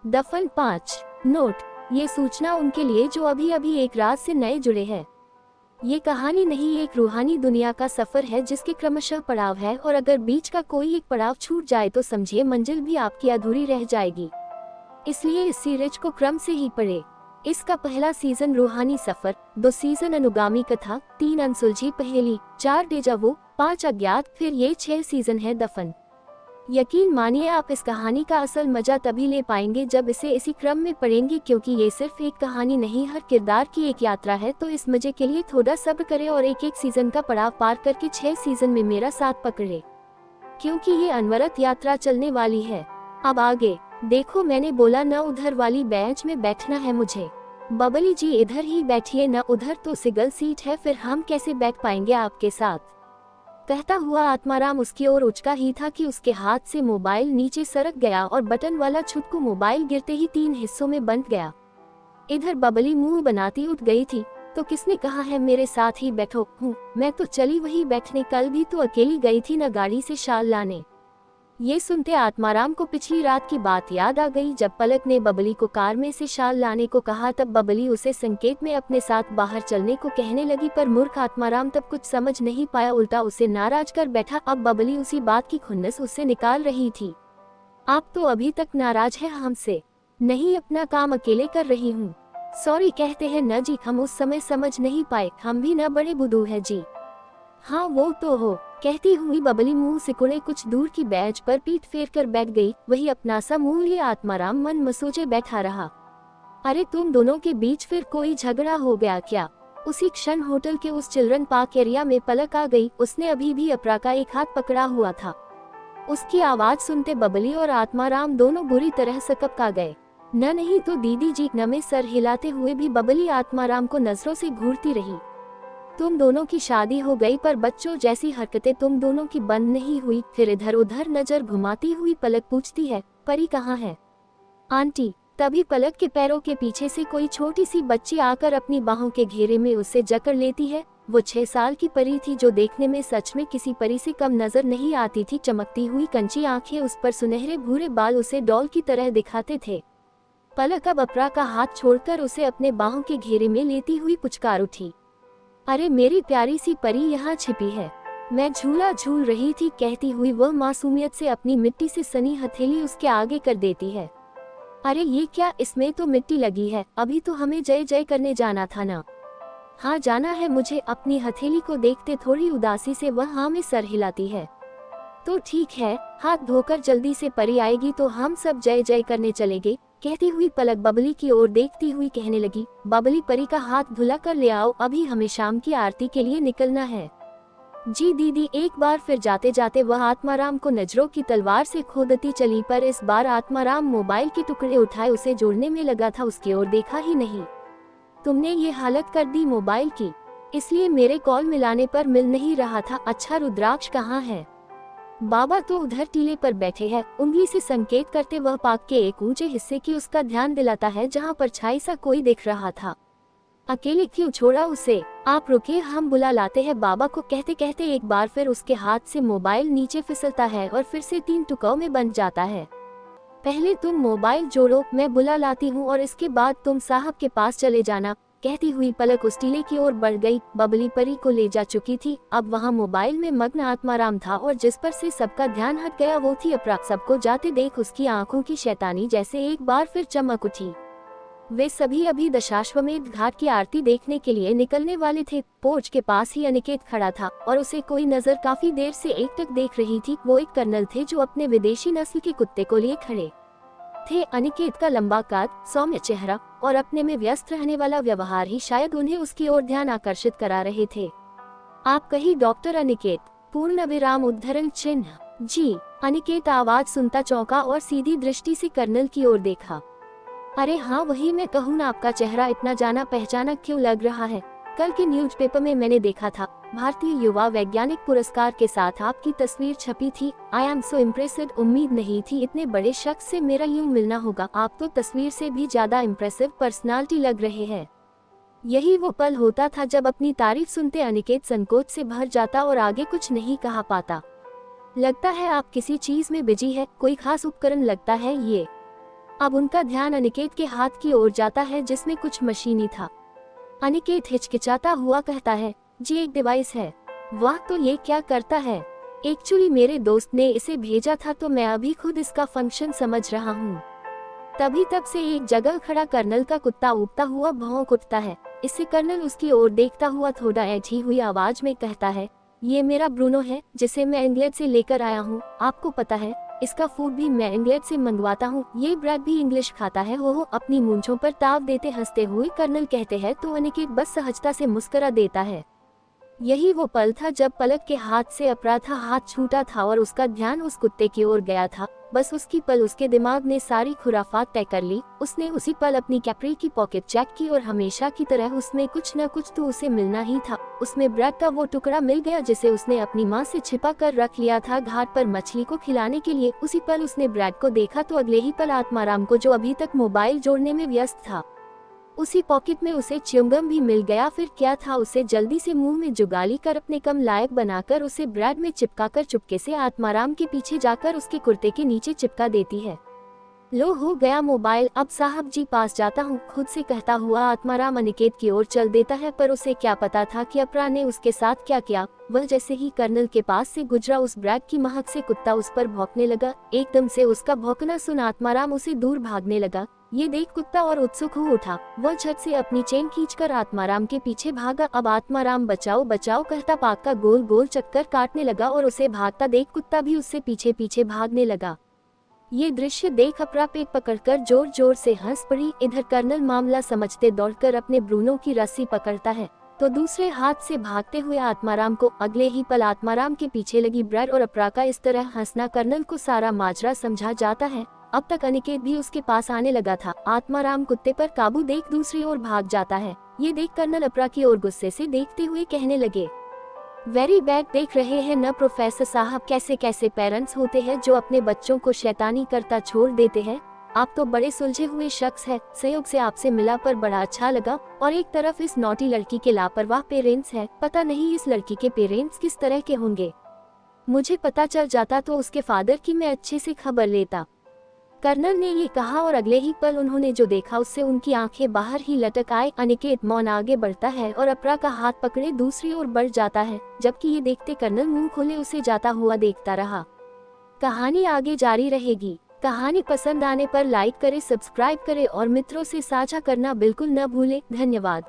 दफन 5। नोट, ये सूचना उनके लिए जो अभी अभी एक रात से नए जुड़े हैं। ये कहानी नहीं, एक रूहानी दुनिया का सफर है जिसके क्रमशः पड़ाव है, और अगर बीच का कोई एक पड़ाव छूट जाए तो समझिए मंजिल भी आपकी अधूरी रह जाएगी। इसलिए इस सीरीज को क्रम से ही पढ़े। इसका पहला सीजन रूहानी सफर, 2 सीजन अनुगामी कथा, 3 अनसुलझी पहेली, 4 डेजावू, 5 अज्ञात, फिर ये 6 सीजन है दफन। यकीन मानिए आप इस कहानी का असल मजा तभी ले पाएंगे जब इसे इसी क्रम में पढ़ेंगे, क्योंकि ये सिर्फ एक कहानी नहीं, हर किरदार की एक यात्रा है। तो इस मजे के लिए थोड़ा सब्र करें और एक एक सीजन का पड़ाव पार करके 6 सीजन में मेरा साथ पकड़े, क्योंकि ये अनवरत यात्रा चलने वाली है। अब आगे देखो, मैंने बोला न उधर वाली बेंच में बैठना है मुझे। बबली जी इधर ही बैठिए, न उधर तो सिंगल सीट है, फिर हम कैसे बैठ पाएंगे आपके साथ। कहता हुआ आत्माराम उसकी ओर उचका ही था कि उसके हाथ से मोबाइल नीचे सरक गया और बटन वाला छुटकू मोबाइल गिरते ही 3 हिस्सों में बंट गया। इधर बबली मुंह बनाती उठ गई थी, तो किसने कहा है मेरे साथ ही बैठो। मैं तो चली वही बैठने, कल भी तो अकेली गई थी न गाड़ी से शाल लाने। ये सुनते आत्माराम को पिछली रात की बात याद आ गई, जब पलक ने बबली को कार में से शाल लाने को कहा तब बबली उसे संकेत में अपने साथ बाहर चलने को कहने लगी, पर मूर्ख आत्माराम तब कुछ समझ नहीं पाया, उल्टा उसे नाराज कर बैठा। अब बबली उसी बात की खुन्नस उससे निकाल रही थी। आप तो अभी तक नाराज है हमसे? नहीं, अपना काम अकेले कर रही हूँ। सॉरी कहते हैं न जी, हम उस समय समझ नहीं पाए, हम भी न बड़े बुद्धू है जी। हाँ वो तो हो, कहती हुई बबली मुंह सिकुड़े कुछ दूर की बेंच पर पीठ फेर कर बैठ गई। वही अपना सा मुंह लिए आत्माराम मन मसोचे बैठा रहा। अरे तुम दोनों के बीच फिर कोई झगड़ा हो गया क्या? उसी क्षण होटल के उस चिल्ड्रन पार्क एरिया में पलक आ गई। उसने अभी भी अपरा का एक हाथ पकड़ा हुआ था। उसकी आवाज सुनते बबली और आत्माराम दोनों बुरी तरह सकपका गए। न नहीं तो दीदी जी, न में सर हिलाते हुए भी बबली आत्माराम को नजरों से घूरती रही। तुम दोनों की शादी हो गई, पर बच्चों जैसी हरकतें तुम दोनों की बंद नहीं हुई। फिर इधर उधर नजर घुमाती हुई पलक पूछती है, परी कहाँ है आंटी? तभी पलक के पैरों के पीछे से कोई छोटी सी बच्ची आकर अपनी बाहों के घेरे में उसे जकड़ लेती है। वो 6 साल की परी थी, जो देखने में सच में किसी परी से कम नजर नहीं आती थी। चमकती हुई कंची आंखें, उस पर सुनहरे भूरे बाल उसे डॉल की तरह दिखाते थे। पलक अब अपरा का हाथ छोड़कर उसे अपने बाहों के घेरे में लेती हुई पुचकार उठी, अरे मेरी प्यारी सी परी यहाँ छिपी है, मैं झूला झूल रही थी, कहती हुई वह मासूमियत से अपनी मिट्टी से सनी हथेली उसके आगे कर देती है। अरे ये क्या, इसमें तो मिट्टी लगी है, अभी तो हमें जय जय करने जाना था ना। हाँ जाना है मुझे। अपनी हथेली को देखते थोड़ी उदासी से वह हाँ में सर हिलाती है। तो ठीक है, हाथ धोकर जल्दी से परी आएगी तो हम सब जय जय करने चलेंगे, कहती हुई पलक बबली की ओर देखती हुई कहने लगी, बबली परी का हाथ धुला कर ले आओ, अभी हमें शाम की आरती के लिए निकलना है। जी दीदी। एक बार फिर जाते जाते वह आत्माराम को नजरों की तलवार से खोदती चली, पर इस बार आत्माराम मोबाइल के टुकड़े उठाए उसे जोड़ने में लगा था, उसकी ओर देखा ही नहीं। तुमने ये हालत कर दी मोबाइल की, इसलिए मेरे कॉल मिलाने पर मिल नहीं रहा था। अच्छा रुद्राक्ष कहाँ है? बाबा तो उधर टीले पर बैठे हैं, उंगली से संकेत करते वह पार्क के एक ऊंचे हिस्से की उसका ध्यान दिलाता है जहां परछाई सा कोई दिख रहा था। अकेले क्यों छोड़ा उसे? आप रुके, हम बुला लाते हैं बाबा को, कहते कहते एक बार फिर उसके हाथ से मोबाइल नीचे फिसलता है और फिर से 3 टुकड़ों में बंट जाता है। पहले तुम मोबाइल जोड़ो, मैं बुला लाती हूँ, और इसके बाद तुम साहब के पास चले जाना, कहती हुई पलक उस टीले की ओर बढ़ गई। बबली परी को ले जा चुकी थी। अब वहाँ मोबाइल में मग्न आत्माराम था, और जिस पर से सबका ध्यान हट गया वो थी अपरा। सबको जाते देख उसकी आंखों की शैतानी जैसे एक बार फिर चमक उठी। वे सभी अभी दशाश्वमेध घाट की आरती देखने के लिए निकलने वाले थे। पोर्च के पास ही अनिकेत खड़ा था और उसे कोई नजर काफी देर से एकटक देख रही थी। वो एक कर्नल थे जो अपने विदेशी नस्ल के कुत्ते को लिए खड़े थे। अनिकेत का लंबा कद, सौम्य चेहरा और अपने में व्यस्त रहने वाला व्यवहार ही शायद उन्हें उसकी ओर ध्यान आकर्षित करा रहे थे। आप कही डॉक्टर अनिकेत? पूर्ण विराम उद्धरण चिन्ह। जी। अनिकेत आवाज सुनता चौंका और सीधी दृष्टि से कर्नल की ओर देखा। अरे हाँ वही मैं कहूँ ना, आपका चेहरा इतना जाना पहचाना क्यों लग रहा है? कल के न्यूज़पेपर में मैंने देखा था, भारतीय युवा वैज्ञानिक पुरस्कार के साथ आपकी तस्वीर छपी थी। आई एम सो इम्प्रेसिव, उम्मीद नहीं थी इतने बड़े शख्स से मेरा यूं मिलना होगा। आप तो तस्वीर से भी ज्यादा इम्प्रेसिव पर्सनालिटी लग रहे हैं। यही वो पल होता था जब अपनी तारीफ सुनते अनिकेत संकोच से भर जाता और आगे कुछ नहीं कहा पाता। लगता है आप किसी चीज में बिजी है, कोई खास उपकरण लगता है ये। अब उनका ध्यान अनिकेत के हाथ की ओर जाता है जिसमें कुछ मशीनी था। अनिकेत हिचकिचाता हुआ कहता है, जी एक डिवाइस है। वाह, तो ये क्या करता है? एक्चुअली मेरे दोस्त ने इसे भेजा था तो मैं अभी खुद इसका फंक्शन समझ रहा हूँ। तभी तब से एक जगह खड़ा कर्नल का कुत्ता उबता हुआ भौंक उठता है। इससे कर्नल उसकी ओर देखता हुआ थोड़ा ऐठी हुई आवाज में कहता है, ये मेरा ब्रूनो है जिसे मैं इंग्लैंड से लेकर आया हूँ। आपको पता है, इसका फूड भी मैं इंग्लैंड से मंगवाता हूँ। ये ब्रैड भी इंग्लिश खाता है। वो अपनी मूंछों पर ताव देते हंसते हुए कर्नल कहते हैं तो अनिकेत बस सहजता से मुस्कुरा देता है। यही वो पल था जब पलक के हाथ से अपराधा हाथ छूटा था और उसका ध्यान उस कुत्ते की ओर गया था। बस उसकी पल उसके दिमाग ने सारी खुराफात तय कर ली। उसने उसी पल अपनी कैप्री की पॉकेट चेक की और हमेशा की तरह उसमें कुछ न कुछ तो उसे मिलना ही था। उसमें ब्रेड का वो टुकड़ा मिल गया जिसे उसने अपनी माँ से छिपा कर रख लिया था घाट पर मछली को खिलाने के लिए। उसी पल उसने ब्रेड को देखा तो अगले ही पल आत्माराम को, जो अभी तक मोबाइल जोड़ने में व्यस्त था, उसी पॉकेट में उसे च्युइंगम भी मिल गया। फिर क्या था, उसे जल्दी से मुंह में जुगाली कर अपने कम लायक बनाकर उसे ब्रेड में चिपकाकर चुपके से आत्माराम के पीछे जाकर उसके कुर्ते के नीचे चिपका देती है। लो, हो गया मोबाइल, अब साहब जी पास जाता हूँ, खुद से कहता हुआ आत्माराम अनिकेत की ओर चल देता है। पर उसे क्या पता था कि अपरा ने उसके साथ क्या किया। वह जैसे ही कर्नल के पास से गुजरा उस ब्रेड की महक से कुत्ता उस पर भौंकने लगा। एकदम से उसका भौंकना सुन आत्माराम उसे दूर भागने लगा। ये देख कुत्ता और उत्सुक हो उठा। वह झट से अपनी चेन खींचकर आत्माराम के पीछे भागा। अब आत्माराम बचाओ बचाओ कहता पार्क का गोल गोल चक्कर काटने लगा और उसे भागता देख कुत्ता भी उससे पीछे पीछे भागने लगा। ये दृश्य देख अपरा पेट पकड़कर जोर जोर से हंस पड़ी। इधर कर्नल मामला समझते दौड़कर अपने ब्रूनो की रस्सी पकड़ता है तो दूसरे हाथ से भागते हुए आत्माराम को। अगले ही पल आत्माराम के पीछे लगी ब्रेड और अपरा का इस तरह हंसना कर्नल को सारा माजरा समझा जाता है। अब तक अनिकेत भी उसके पास आने लगा था। आत्माराम कुत्ते पर काबू देख दूसरी ओर भाग जाता है। ये देख कर्नल अपरा की ओर गुस्से से देखते हुए कहने लगे, वेरी बैड, देख रहे हैं न प्रोफेसर साहब, कैसे कैसे पेरेंट्स होते हैं जो अपने बच्चों को शैतानी करता छोड़ देते हैं। आप तो बड़े सुलझे हुए शख्स हैं। संयोग से आपसे मिला पर बड़ा अच्छा लगा। और एक तरफ इस नौटी लड़की के लापरवाह पेरेंट्स हैं। पता नहीं इस लड़की के पेरेंट्स किस तरह के होंगे। मुझे पता चल जाता तो उसके फादर की मैं अच्छे से खबर लेता। कर्नल ने ये कहा और अगले ही पल उन्होंने जो देखा उससे उनकी आंखें बाहर ही लटक आए। अनिकेत मौन आगे बढ़ता है और अपरा का हाथ पकड़े दूसरी ओर बढ़ जाता है। जबकि ये देखते कर्नल मुंह खोले उसे जाता हुआ देखता रहा। कहानी आगे जारी रहेगी। कहानी पसंद आने पर लाइक करें, सब्सक्राइब करें और मित्रों से साझा करना बिल्कुल न भूलें। धन्यवाद।